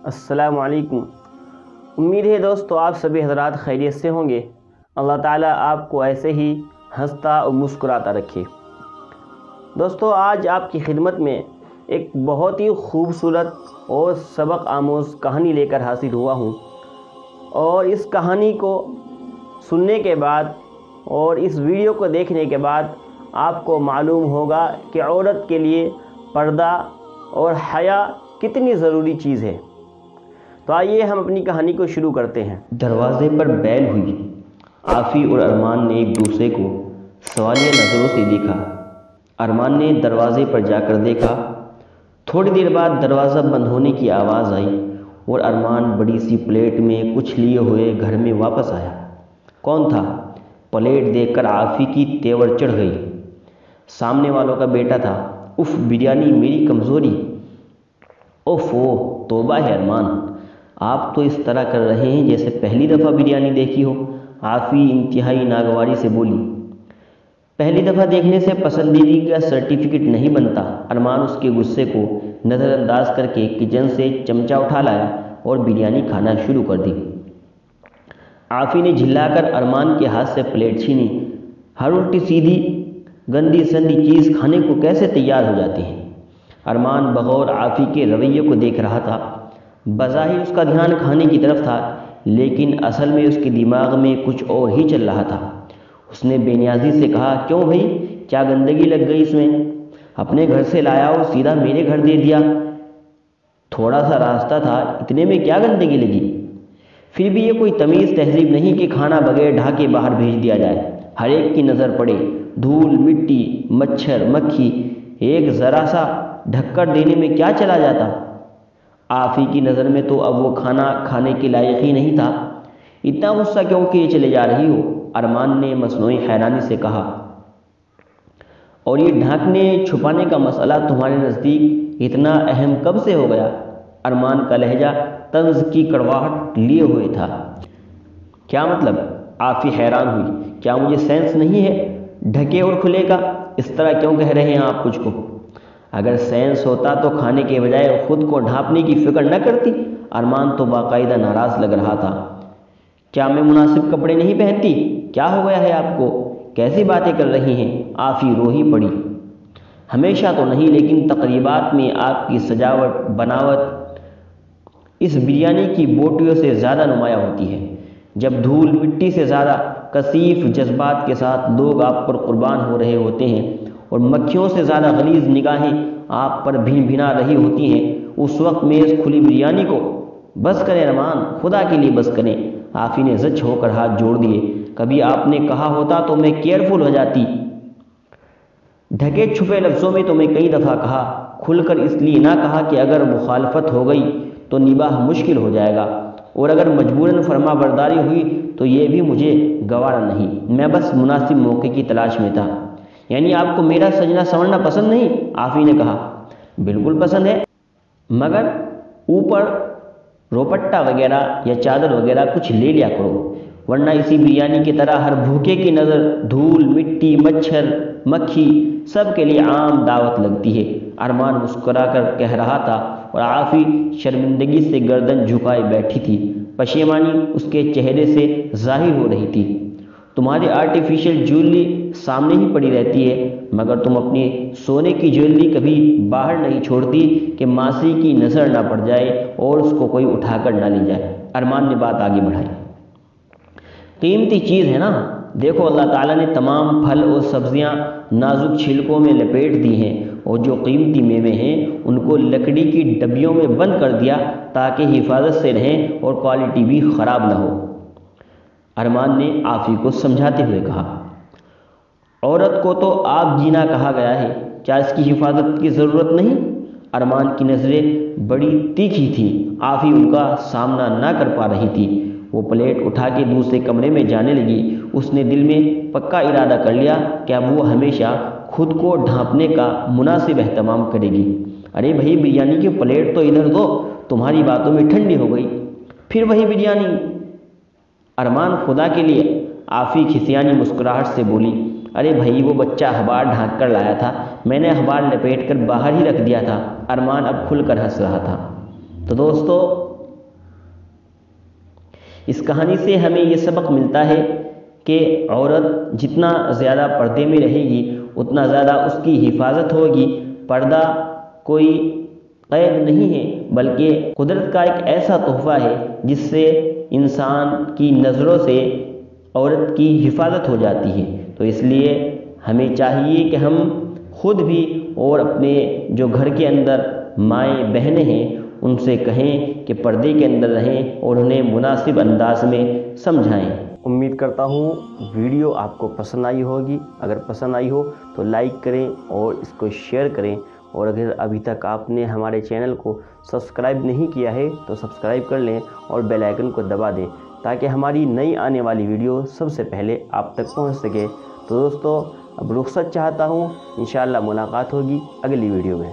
السلام علیکم۔ امید ہے دوستو آپ سبھی حضرات خیریت سے ہوں گے۔ اللہ تعالیٰ آپ کو ایسے ہی ہنستا اور مسکراتا رکھے۔ دوستو آج آپ کی خدمت میں ایک بہت ہی خوبصورت اور سبق آموز کہانی لے کر حاضر ہوا ہوں، اور اس کہانی کو سننے کے بعد اور اس ویڈیو کو دیکھنے کے بعد آپ کو معلوم ہوگا کہ عورت کے لیے پردہ اور حیا کتنی ضروری چیز ہے۔ تو آئیے ہم اپنی کہانی کو شروع کرتے ہیں۔ دروازے پر بیل ہوئی۔ عافی اور ارمان نے ایک دوسرے کو سوالیہ نظروں سے دیکھا۔ ارمان نے دروازے پر جا کر دیکھا۔ تھوڑی دیر بعد دروازہ بند ہونے کی آواز آئی اور ارمان بڑی سی پلیٹ میں کچھ لیے ہوئے گھر میں واپس آیا۔ کون تھا؟ پلیٹ دیکھ کر عافی کی تیور چڑھ گئی۔ سامنے والوں کا بیٹا تھا۔ اف بریانی میری کمزوری۔ اوفو، توبہ ہے ارمان، آپ تو اس طرح کر رہے ہیں جیسے پہلی دفعہ بریانی دیکھی ہو۔ عافی انتہائی ناگواری سے بولی۔ پہلی دفعہ دیکھنے سے پسندیدگی کا سرٹیفکیٹ نہیں بنتا۔ ارمان اس کے غصے کو نظر انداز کر کے کچن سے چمچہ اٹھا لایا اور بریانی کھانا شروع کر دی۔ عافی نے جھلا کر ارمان کے ہاتھ سے پلیٹ چھینی۔ ہر الٹی سیدھی گندی سندی چیز کھانے کو کیسے تیار ہو جاتی ہے؟ ارمان بغور عافی کے رویے کو دیکھ رہا تھا۔ بظاہر اس کا دھیان کھانے کی طرف تھا، لیکن اصل میں اس کے دماغ میں کچھ اور ہی چل رہا تھا۔ اس نے بے نیازی سے کہا، کیوں بھائی، کیا گندگی لگ گئی اس میں؟ اپنے گھر سے لایا اور سیدھا میرے گھر دے دیا۔ تھوڑا سا راستہ تھا، اتنے میں کیا گندگی لگی؟ پھر بھی یہ کوئی تمیز تہذیب نہیں کہ کھانا بغیر ڈھانکے باہر بھیج دیا جائے۔ ہر ایک کی نظر پڑے، دھول مٹی مچھر مکھی، ایک ذرا سا ڈھک کر دینے میں کیا چلا جاتا؟ عافی کی نظر میں تو اب وہ کھانا کھانے کے لائق ہی نہیں تھا۔ اتنا غصہ کیوں کیے چلے جا رہی ہو؟ ارمان نے مصنوعی حیرانی سے کہا۔ اور یہ ڈھانکنے چھپانے کا مسئلہ تمہارے نزدیک اتنا اہم کب سے ہو گیا؟ ارمان کا لہجہ طنز کی کڑواہٹ لیے ہوئے تھا۔ کیا مطلب؟ عافی حیران ہوئی۔ کیا مجھے سینس نہیں ہے ڈھکے اور کھلے کا؟ اس طرح کیوں کہہ رہے ہیں آپ مجھ کو؟ اگر سینس ہوتا تو کھانے کے بجائے خود کو ڈھانپنے کی فکر نہ کرتی۔ ارمان تو باقاعدہ ناراض لگ رہا تھا۔ کیا میں مناسب کپڑے نہیں پہنتی؟ کیا ہو گیا ہے آپ کو؟ کیسی باتیں کر رہی ہیں؟ عافی رو ہی پڑی۔ ہمیشہ تو نہیں، لیکن تقریبات میں آپ کی سجاوٹ بناوٹ اس بریانی کی بوٹیوں سے زیادہ نمایاں ہوتی ہے۔ جب دھول مٹی سے زیادہ کثیف جذبات کے ساتھ لوگ آپ پر قربان ہو رہے ہوتے ہیں اور مکھیوں سے زیادہ غلیظ نگاہیں آپ پر بھن بھنا رہی ہوتی ہیں، اس وقت میز کھلی بریانی کو بس کریں ارمان، خدا کے لیے بس کریں۔ عافی نے زچ ہو کر ہاتھ جوڑ دیے۔ کبھی آپ نے کہا ہوتا تو میں کیئرفل ہو جاتی۔ ڈھکے چھپے لفظوں میں تو میں کئی دفعہ کہا، کھل کر اس لیے نہ کہا کہ اگر مخالفت ہو گئی تو نباہ مشکل ہو جائے گا، اور اگر مجبوراً فرما برداری ہوئی تو یہ بھی مجھے گوارا نہیں۔ میں بس مناسب موقع کی تلاش میں تھا۔ یعنی آپ کو میرا سجنا سنورنا پسند نہیں؟ عافی نے کہا۔ بالکل پسند ہے، مگر اوپر روپٹا وغیرہ یا چادر وغیرہ کچھ لے لیا کرو، ورنہ اسی بریانی کی طرح ہر بھوکے کی نظر دھول مٹی مچھر مکھی سب کے لیے عام دعوت لگتی ہے۔ ارمان مسکرا کر کہہ رہا تھا اور عافی شرمندگی سے گردن جھکائے بیٹھی تھی۔ پشیمانی اس کے چہرے سے ظاہر ہو رہی تھی۔ تمہاری آرٹیفیشل جویلری سامنے ہی پڑی رہتی ہے، مگر تم اپنی سونے کی جویلری کبھی باہر نہیں چھوڑتی کہ ماسی کی نظر نہ پڑ جائے اور اس کو کوئی اٹھا کر نہ لے جائے۔ ارمان نے بات آگے بڑھائی۔ قیمتی چیز ہے نا، دیکھو اللہ تعالیٰ نے تمام پھل اور سبزیاں نازک چھلکوں میں لپیٹ دی ہیں، اور جو قیمتی میوے ہیں ان کو لکڑی کی ڈبیوں میں بند کر دیا تاکہ حفاظت سے رہیں اور کوالٹی بھی خراب نہ ہو۔ ارمان نے عافی کو سمجھاتے ہوئے کہا، عورت کو تو آپ جینا کہا گیا ہے، کیا اس کی حفاظت کی ضرورت نہیں؟ ارمان کی نظریں بڑی تیکھی تھیں۔ عافی ان کا سامنا نہ کر پا رہی تھی۔ وہ پلیٹ اٹھا کے دوسرے کمرے میں جانے لگی۔ اس نے دل میں پکا ارادہ کر لیا کہ اب وہ ہمیشہ خود کو ڈھانپنے کا مناسب اہتمام کرے گی۔ ارے بھائی، بریانی کی پلیٹ تو ادھر دو، تمہاری باتوں میں ٹھنڈی ہو گئی۔ پھر وہی بریانی؟ ارمان، خدا کے لیے، عافی کھسیانی مسکراہٹ سے بولی۔ ارے بھائی، وہ بچہ اخبار ڈھانک کر لایا تھا، میں نے اخبار لپیٹ کر باہر ہی رکھ دیا تھا۔ ارمان اب کھل کر ہنس رہا تھا۔ تو دوستو، اس کہانی سے ہمیں یہ سبق ملتا ہے کہ عورت جتنا زیادہ پردے میں رہے گی اتنا زیادہ اس کی حفاظت ہوگی۔ پردہ کوئی قید نہیں ہے بلکہ قدرت کا ایک ایسا تحفہ ہے جس سے انسان کی نظروں سے عورت کی حفاظت ہو جاتی ہے۔ تو اس لیے ہمیں چاہیے کہ ہم خود بھی اور اپنے جو گھر کے اندر مائیں بہنیں ہیں ان سے کہیں کہ پردے کے اندر رہیں اور انہیں مناسب انداز میں سمجھائیں۔ امید کرتا ہوں ویڈیو آپ کو پسند آئی ہوگی۔ اگر پسند آئی ہو تو لائک کریں اور اس کو شیئر کریں، اور اگر ابھی تک آپ نے ہمارے چینل کو سبسکرائب نہیں کیا ہے تو سبسکرائب کر لیں اور بیل آئیکن کو دبا دیں تاکہ ہماری نئی آنے والی ویڈیو سب سے پہلے آپ تک پہنچ سکے۔ تو دوستو اب رخصت چاہتا ہوں، انشاءاللہ ملاقات ہوگی اگلی ویڈیو میں۔